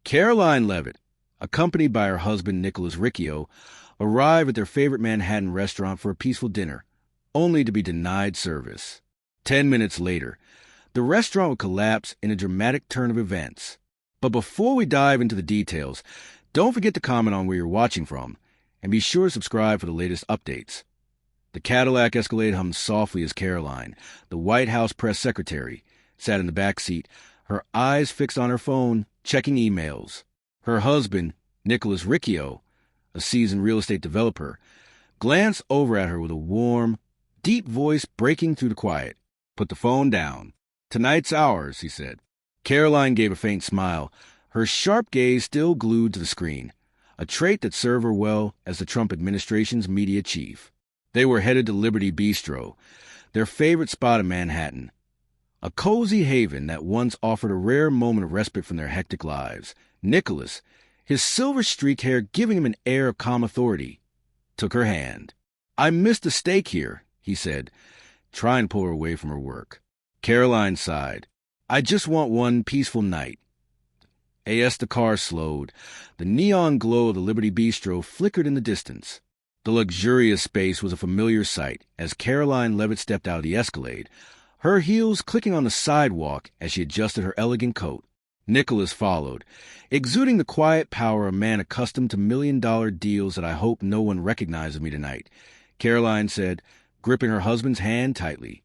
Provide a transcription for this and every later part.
Karoline Leavitt, accompanied by her husband Nicholas Riccio, arrive at their favorite Manhattan restaurant for a peaceful dinner, only to be denied service. 10 minutes later, the restaurant would collapse in a dramatic turn of events. But before we dive into the details, don't forget to comment on where you're watching from, and be sure to subscribe for the latest updates. The Cadillac Escalade hummed softly as Karoline, the White House press secretary, sat in the back seat, her eyes fixed on her phone, checking emails. Her husband, Nicholas Riccio, a seasoned real estate developer, glanced over at her with a warm, deep voice breaking through the quiet. "Put the phone down. Tonight's ours," he said. Karoline gave a faint smile, her sharp gaze still glued to the screen, a trait that served her well as the Trump administration's media chief. They were headed to Liberty Bistro, their favorite spot in Manhattan, a cozy haven that once offered a rare moment of respite from their hectic lives. Nicholas, his silver-streaked hair giving him an air of calm authority, took her hand. "I missed the steak here," he said, trying to pull her away from her work. Karoline sighed. "I just want one peaceful night." As the car slowed, the neon glow of the Liberty Bistro flickered in the distance. The luxurious space was a familiar sight as Karoline Leavitt stepped out of the Escalade, her heels clicking on the sidewalk as she adjusted her elegant coat. Nicholas followed, exuding the quiet power of a man accustomed to million-dollar deals. "That I hope no one recognizes me tonight," Karoline said, gripping her husband's hand tightly.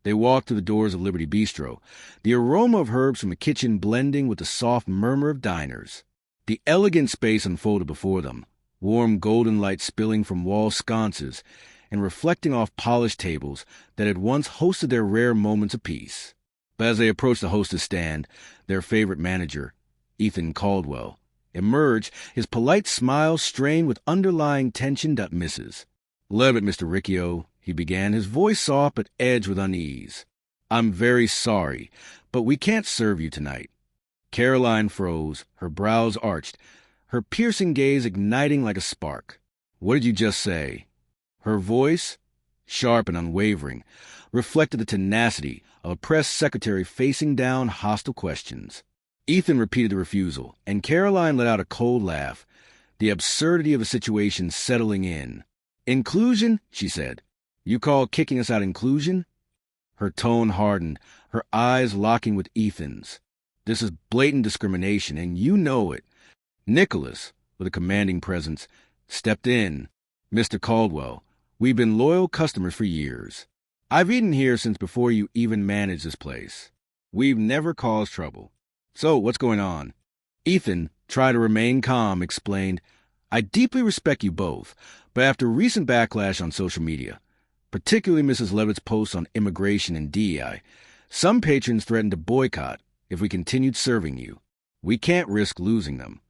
They walked to the doors of Liberty Bistro, the aroma of herbs from the kitchen blending with the soft murmur of diners. The elegant space unfolded before them, warm golden light spilling from wall sconces and reflecting off polished tables that had once hosted their rare moments of peace. But as they approached the hostess stand, their favorite manager, Ethan Caldwell, emerged, his polite smile strained with underlying tension. "Mrs. Leavitt, Mr. Riccio," he began, his voice soft but edged with unease. "I'm very sorry, but we can't serve you tonight." Karoline froze, her brows arched, her piercing gaze igniting like a spark. "What did you just say?" Her voice, sharp and unwavering, reflected the tenacity of a press secretary facing down hostile questions. Ethan repeated the refusal, and Karoline let out a cold laugh, the absurdity of the situation settling in. "Inclusion?" she said. "You call kicking us out inclusion?" Her tone hardened, her eyes locking with Ethan's. "This is blatant discrimination, and you know it." Nicholas, with a commanding presence, stepped in. "Mr. Caldwell, we've been loyal customers for years. I've eaten here since before you even managed this place. We've never caused trouble. So, what's going on?" Ethan, trying to remain calm, explained, "I deeply respect you both, but after recent backlash on social media, particularly Mrs. Leavitt's posts on immigration and DEI, some patrons threatened to boycott if we continued serving you. We can't risk losing them."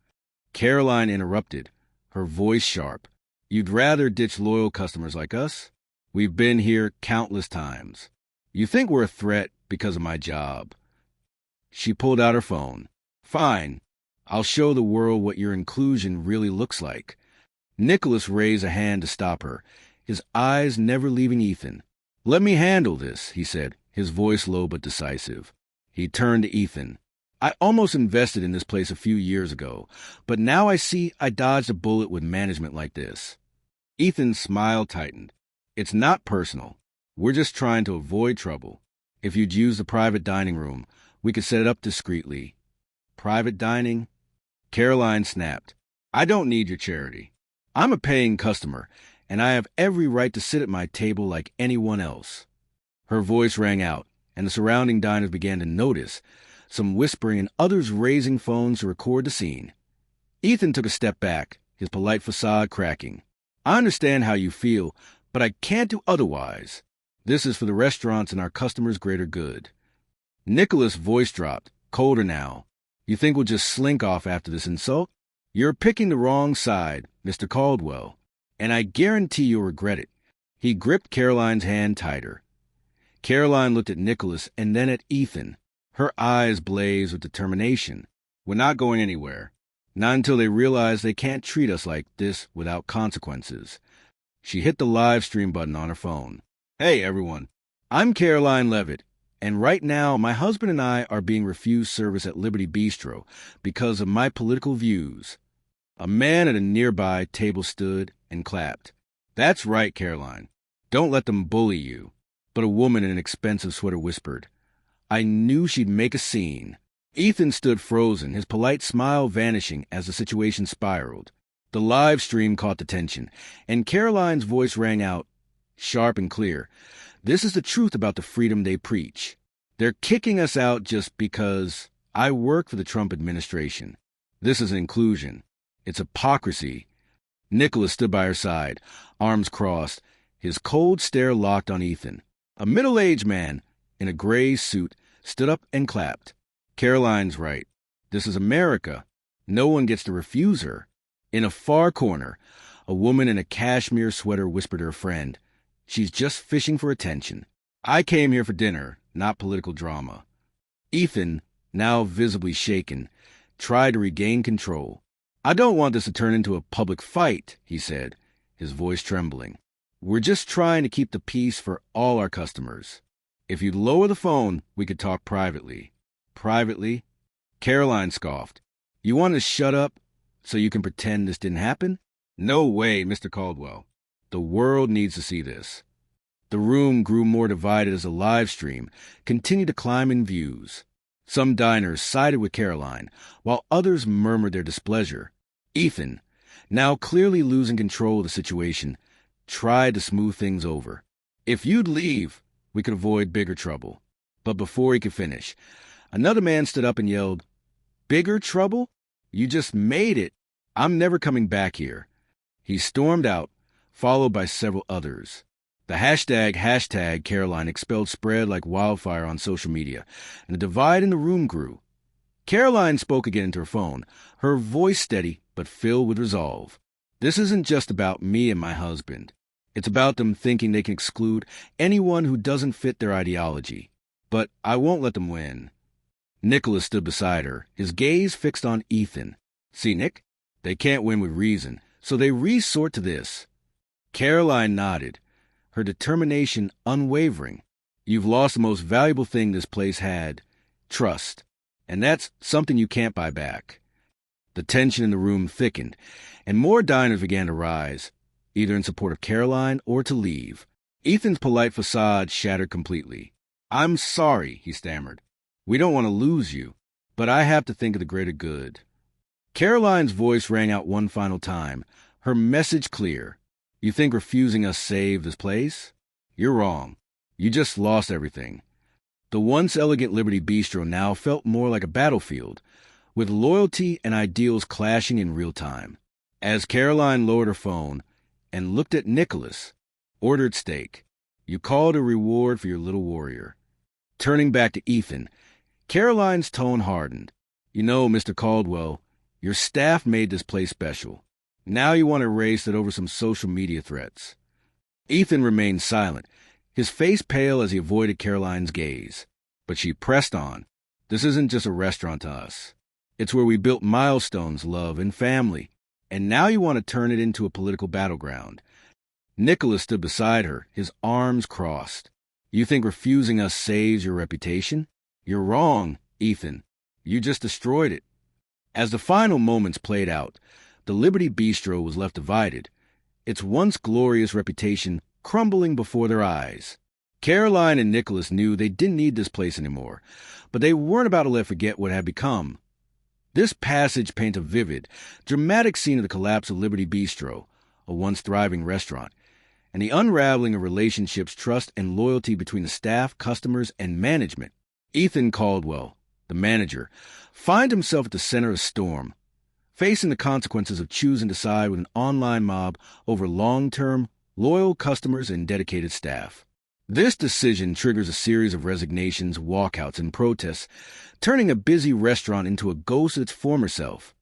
Karoline interrupted, her voice sharp. "You'd rather ditch loyal customers like us? We've been here countless times. You think we're a threat because of my job." She pulled out her phone. "Fine. I'll show the world what your inclusion really looks like." Nicholas raised a hand to stop her, his eyes never leaving Ethan. "Let me handle this," he said, his voice low but decisive. He turned to Ethan. "I almost invested in this place a few years ago, but now I see I dodged a bullet with management like this." Ethan's smile tightened. "It's not personal. We're just trying to avoid trouble. If you'd use the private dining room, we could set it up discreetly." "Private dining?" Karoline snapped. "I don't need your charity. I'm a paying customer, and I have every right to sit at my table like anyone else." Her voice rang out, and the surrounding diners began to notice, some whispering and others raising phones to record the scene. Ethan took a step back, his polite facade cracking. "I understand how you feel, but I can't do otherwise. This is for the restaurants and our customers' greater good." Nicholas' voice dropped, colder now. "You think we'll just slink off after this insult? You're picking the wrong side, Mr. Caldwell, and I guarantee you'll regret it." He gripped Karoline's hand tighter. Karoline looked at Nicholas and then at Ethan. Her eyes blazed with determination. "We're not going anywhere. Not until they realize they can't treat us like this without consequences." She hit the live stream button on her phone. "Hey, everyone. I'm Karoline Leavitt, And right now, my husband and I are being refused service at Liberty Bistro because of my political views. A man at a nearby table stood and clapped. That's right, Karoline. Don't let them bully you. But a woman in an expensive sweater whispered. I knew she'd make a scene. Ethan stood frozen, his polite smile vanishing as the situation spiraled. The live stream caught the tension, and Karoline's voice rang out, sharp and clear. This is the truth about the freedom they preach. They're kicking us out just because I work for the Trump administration. This is inclusion. It's hypocrisy. Nicholas stood by her side, arms crossed, his cold stare locked on Ethan. A middle-aged man in a gray suit stood up and clapped. Karoline's right. This is America. No one gets to refuse her. In a far corner, a woman in a cashmere sweater whispered to her friend, she's just fishing for attention. I came here for dinner, not political drama. Ethan, now visibly shaken, tried to regain control. I don't want this to turn into a public fight, he said, his voice trembling. We're just trying to keep the peace for all our customers. If you'd lower the phone, we could talk privately. Privately? Karoline scoffed. You want to shut up so you can pretend this didn't happen? No way, Mr. Caldwell. The world needs to see this. The room grew more divided as the live stream continued to climb in views. Some diners sided with Karoline, while others murmured their displeasure. Ethan, now clearly losing control of the situation, tried to smooth things over. If you'd leave, we could avoid bigger trouble. But before he could finish, another man stood up and yelled, Bigger trouble? You just made it. I'm never coming back here. He stormed out, followed by several others. The hashtag Karoline Expelled spread like wildfire on social media, and the divide in the room grew. Karoline spoke again into her phone, her voice steady but filled with resolve. This isn't just about me and my husband. It's about them thinking they can exclude anyone who doesn't fit their ideology. But I won't let them win. Nicholas stood beside her, his gaze fixed on Ethan. See, Nick? They can't win with reason, so they resort to this. Karoline nodded, her determination unwavering. You've lost the most valuable thing this place had, trust. And that's something you can't buy back. The tension in the room thickened, and more diners began to rise, either in support of Karoline or to leave. Ethan's polite facade shattered completely. I'm sorry, he stammered. We don't want to lose you, but I have to think of the greater good. Karoline's voice rang out one final time, her message clear. You think refusing us saved this place? You're wrong. You just lost everything. The once elegant Liberty Bistro now felt more like a battlefield, with loyalty and ideals clashing in real time. As Karoline lowered her phone and looked at Nicholas, ordered steak. You called a reward for your little warrior. Turning back to Ethan, Karoline's tone hardened. You know, Mr. Caldwell, your staff made this place special. Now you want to erase it over some social media threats. Ethan remained silent, his face pale as he avoided Karoline's gaze. But she pressed on. This isn't just a restaurant to us. It's where we built milestones, love, and family. And now you want to turn it into a political battleground. Nicholas stood beside her, his arms crossed. You think refusing us saves your reputation? You're wrong, Ethan. You just destroyed it. As the final moments played out, the Liberty Bistro was left divided, its once glorious reputation crumbling before their eyes. Karoline and Nicholas knew they didn't need this place anymore, but they weren't about to let forget what had become. This passage paints a vivid, dramatic scene of the collapse of Liberty Bistro, a once thriving restaurant, and the unraveling of relationships, trust, and loyalty between the staff, customers, and management. Ethan Caldwell, the manager, finds himself at the center of a storm, facing the consequences of choosing to side with an online mob over long-term, loyal customers and dedicated staff. This decision triggers a series of resignations, walkouts, and protests, turning a busy restaurant into a ghost of its former self.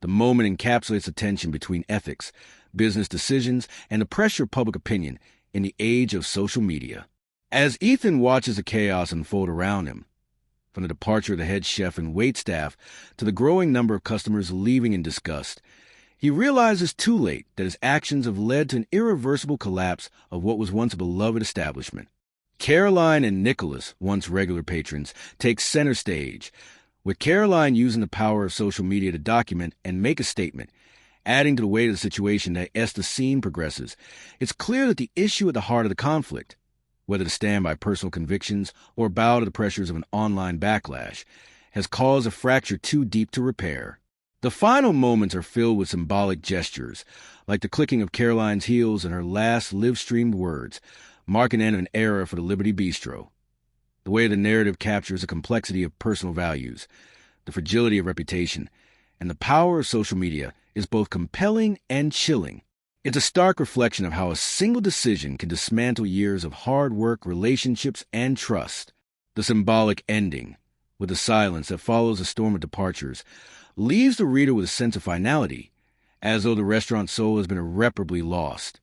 The moment encapsulates the tension between ethics, business decisions, and the pressure of public opinion in the age of social media. As Ethan watches the chaos unfold around him, from the departure of the head chef and waitstaff to the growing number of customers leaving in disgust, he realizes too late that his actions have led to an irreversible collapse of what was once a beloved establishment. Karoline and Nicholas, once regular patrons, take center stage, with Karoline using the power of social media to document and make a statement, adding to the weight of the situation that as the scene progresses. It's clear that the issue at the heart of the conflict, whether to stand by personal convictions or bow to the pressures of an online backlash, has caused a fracture too deep to repair. The final moments are filled with symbolic gestures, like the clicking of Karoline's heels and her last live-streamed words, marking the end of an era for the Liberty Bistro. The way the narrative captures the complexity of personal values, the fragility of reputation, and the power of social media is both compelling and chilling. It's a stark reflection of how a single decision can dismantle years of hard work, relationships, and trust. The symbolic ending, with the silence that follows a storm of departures, leaves the reader with a sense of finality, as though the restaurant's soul has been irreparably lost.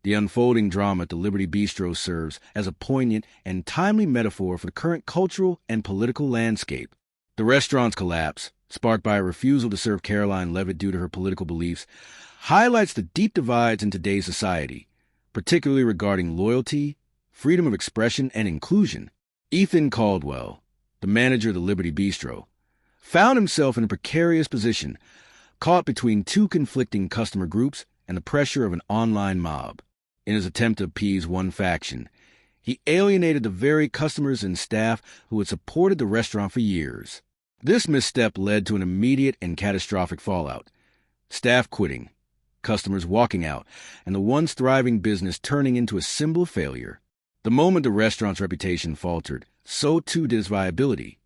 The unfolding drama at the Liberty Bistro serves as a poignant and timely metaphor for the current cultural and political landscape. The restaurant's collapse, sparked by a refusal to serve Karoline Leavitt due to her political beliefs, highlights the deep divides in today's society, particularly regarding loyalty, freedom of expression, and inclusion. Ethan Caldwell, the manager of the Liberty Bistro, found himself in a precarious position, caught between two conflicting customer groups and the pressure of an online mob. In his attempt to appease one faction, he alienated the very customers and staff who had supported the restaurant for years. This misstep led to an immediate and catastrophic fallout: staff quitting, customers walking out, and the once thriving business turning into a symbol of failure. The moment the restaurant's reputation faltered, so too did its viability.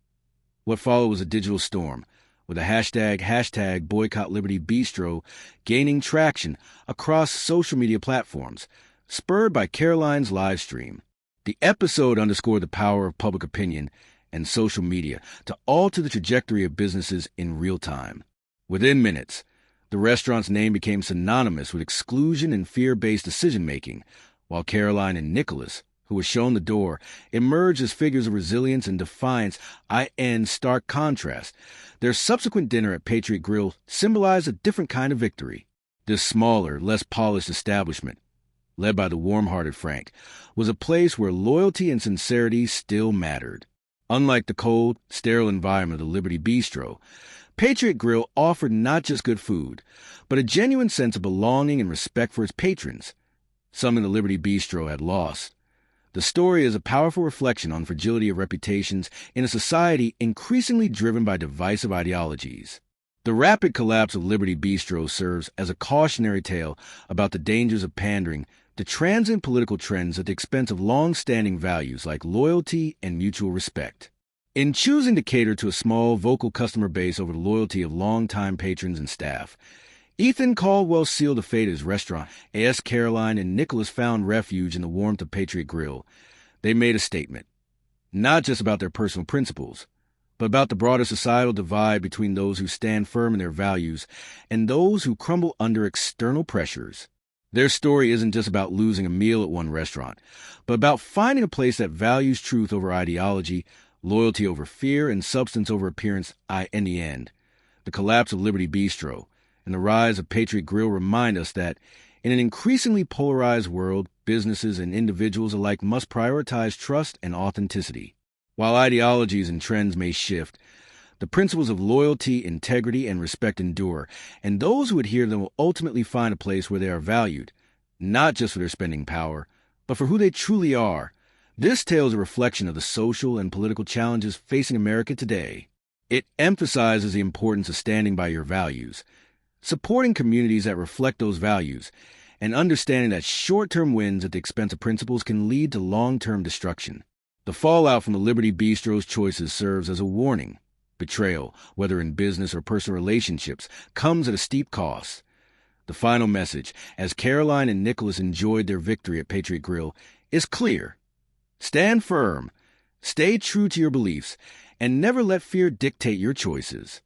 What followed was a digital storm, with the hashtag Boycott Liberty Bistro gaining traction across social media platforms, spurred by Karoline's live stream. The episode underscored the power of public opinion and social media to alter the trajectory of businesses in real time. Within minutes, the restaurant's name became synonymous with exclusion and fear-based decision-making, while Karoline and Nicholas, who was shown the door, emerged as figures of resilience and defiance, in stark contrast. Their subsequent dinner at Patriot Grill symbolized a different kind of victory. This smaller, less polished establishment, led by the warm-hearted Frank, was a place where loyalty and sincerity still mattered. Unlike the cold, sterile environment of the Liberty Bistro, Patriot Grill offered not just good food, but a genuine sense of belonging and respect for its patrons, something the Liberty Bistro had lost. The story is a powerful reflection on fragility of reputations in a society increasingly driven by divisive ideologies. The rapid collapse of Liberty Bistro serves as a cautionary tale about the dangers of pandering to transient political trends at the expense of long-standing values like loyalty and mutual respect. In choosing to cater to a small, vocal customer base over the loyalty of longtime patrons and staff, Ethan Caldwell sealed the fate of his restaurant. As Karoline and Nicholas found refuge in the warmth of Patriot Grill, they made a statement, not just about their personal principles, but about the broader societal divide between those who stand firm in their values and those who crumble under external pressures. Their story isn't just about losing a meal at one restaurant, but about finding a place that values truth over ideology, loyalty over fear, and substance over appearance. In the end, the collapse of Liberty Bistro and the rise of Patriot Grill remind us that, in an increasingly polarized world, businesses and individuals alike must prioritize trust and authenticity. While ideologies and trends may shift, the principles of loyalty, integrity, and respect endure, and those who adhere to them will ultimately find a place where they are valued, not just for their spending power, but for who they truly are. This tale is a reflection of the social and political challenges facing America today. It emphasizes the importance of standing by your values, supporting communities that reflect those values, and understanding that short-term wins at the expense of principles can lead to long-term destruction. The fallout from the Liberty Bistro's choices serves as a warning. Betrayal, whether in business or personal relationships, comes at a steep cost. The final message, as Karoline and Nicholas enjoyed their victory at Patriot Grill, is clear. Stand firm, stay true to your beliefs, and never let fear dictate your choices.